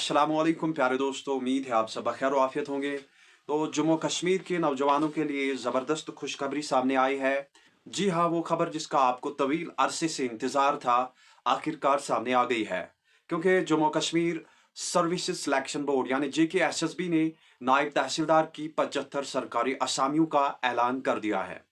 अस्सलामुअलैकुम प्यारे दोस्तों, उम्मीद है आप सब बखैर व आफियत होंगे। तो जम्मू कश्मीर के नौजवानों के लिए ज़बरदस्त खुशखबरी सामने आई है। जी हाँ, वो खबर जिसका आपको तवील अरसे से इंतज़ार था, आखिरकार सामने आ गई है। क्योंकि Jammu Kashmir services selection board यानी JKSSB ने नायब तहसीलदार की 75 सरकारी असामियों का ऐलान कर दिया है।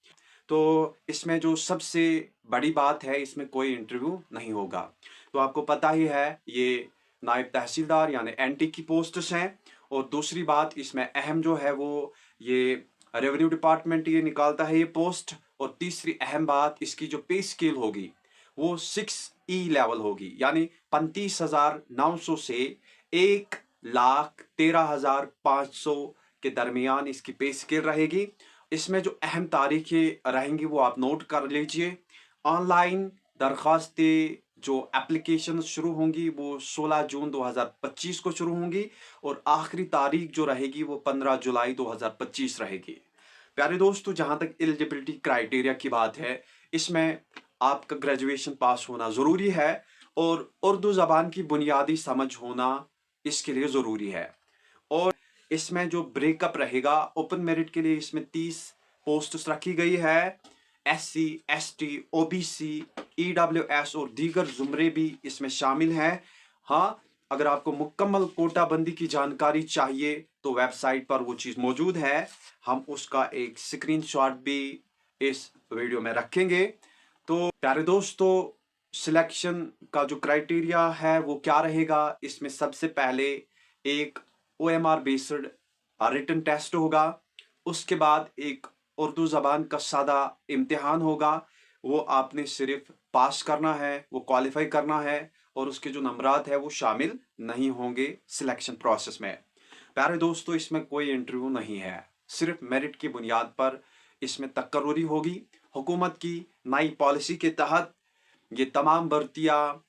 तो इसमें जो सबसे बड़ी बात है, इसमें कोई इंटरव्यू नहीं होगा। तो आपको पता ही है, ये नायब तहसीलदार यानी NT की पोस्ट्स हैं। और दूसरी बात इसमें अहम जो है वो ये रेवेन्यू डिपार्टमेंट ये निकालता है ये पोस्ट। और तीसरी अहम बात, इसकी जो पे स्केल होगी वो 6E लेवल होगी, यानी 35,900 से 1,13,500 के दरमियान इसकी पे स्केल रहेगी। इसमें जो अहम तारीखें रहेंगी वो आप नोट कर लीजिए। ऑनलाइन दरख्वास्तें जो एप्लीकेशन शुरू होंगी वो 16 जून 2025 को शुरू होंगी और आखिरी तारीख जो रहेगी वो 15 जुलाई 2025 रहेगी। प्यारे दोस्तों, जहाँ तक एलिजिबिलिटी क्राइटेरिया की बात है, इसमें आपका ग्रेजुएशन पास होना ज़रूरी है और उर्दू ज़बान की बुनियादी समझ होना इसके लिए ज़रूरी है। और इसमें जो ब्रेकअप रहेगा, ओपन मेरिट के लिए इसमें 30 पोस्ट्स रखी गई है। SC, ST, OBC, EWS और दीगर जुमरे भी इसमें शामिल हैं। हाँ, अगर आपको मुकम्मल कोटा बंदी की जानकारी चाहिए तो वेबसाइट पर वो चीज़ मौजूद है। हम उसका एक स्क्रीनशॉट भी इस वीडियो में रखेंगे। तो प्यारे दोस्तों, सिलेक्शन का जो क्राइटेरिया है वो क्या रहेगा, इसमें सबसे पहले एक OMR बेस्ड रिटन टेस्ट होगा। उसके बाद एक उर्दू ज़बान का सादा इम्तिहान होगा। वो आपने सिर्फ पास करना है, वो क्वालिफाई करना है और उसके जो नंबरात है वो शामिल नहीं होंगे सिलेक्शन प्रोसेस में। प्यारे दोस्तों, इसमें कोई इंटरव्यू नहीं है, सिर्फ मेरिट की बुनियाद पर इसमें तकर्रुरी होगी। हुकूमत की नई पॉलिसी के तहत ये तमाम भर्तियाँ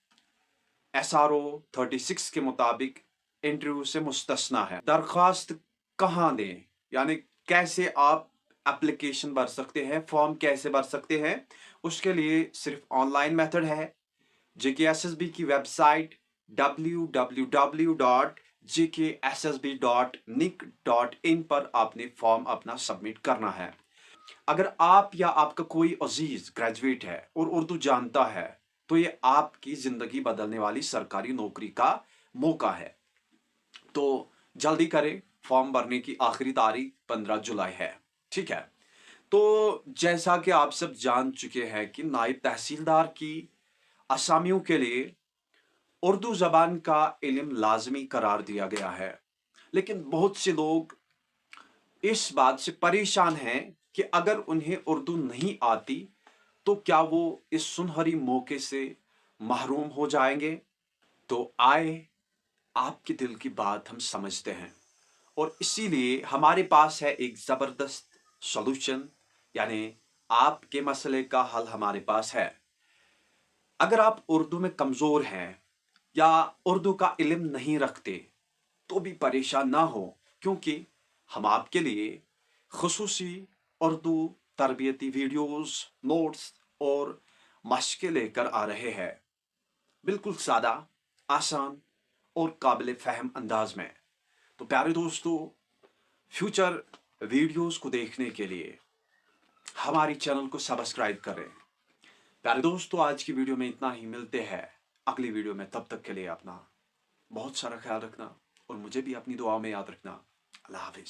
SRO 36 के मुताबिक इंटरव्यू से मुस्तस्ना है। दरख्वास्त कहाँ दें, यानी कैसे आप एप्लीकेशन भर सकते हैं, फॉर्म कैसे भर सकते हैं, उसके लिए सिर्फ ऑनलाइन मेथड है। JKSSB की वेबसाइट www.jkssb.nic.in पर आपने फॉर्म अपना सबमिट करना है। अगर आप या आपका कोई अजीज ग्रेजुएट है और उर्दू जानता है तो ये आपकी जिंदगी बदलने वाली सरकारी नौकरी का मौका है। तो जल्दी करें, फॉर्म भरने की आखिरी तारीख 15 जुलाई है। ठीक है। तो जैसा कि आप सब जान चुके हैं कि नायब तहसीलदार की असामियों के लिए उर्दू ज़बान का इल्म लाजमी करार दिया गया है। लेकिन बहुत से लोग इस बात से परेशान हैं कि अगर उन्हें उर्दू नहीं आती तो क्या वो इस सुनहरी मौके से महरूम हो जाएंगे। तो आए, आपके दिल की बात हम समझते हैं और इसीलिए हमारे पास है एक ज़बरदस्त सॉल्यूशन, यानी आपके मसले का हल हमारे पास है। अगर आप उर्दू में कमज़ोर हैं या उर्दू का इल्म नहीं रखते तो भी परेशान ना हो, क्योंकि हम आपके लिए खुसूसी उर्दू तरबियती वीडियोस, नोट्स और मशक़ें लेकर आ रहे हैं, बिल्कुल सादा, आसान और काबिल फ़हम अंदाज में। तो प्यारे दोस्तों, फ्यूचर वीडियोस को देखने के लिए हमारी चैनल को सब्सक्राइब करें। प्यारे दोस्तों, आज की वीडियो में इतना ही। मिलते हैं अगली वीडियो में, तब तक के लिए अपना बहुत सारा ख्याल रखना और मुझे भी अपनी दुआओं में याद रखना। अल्लाह हाफ़िज़।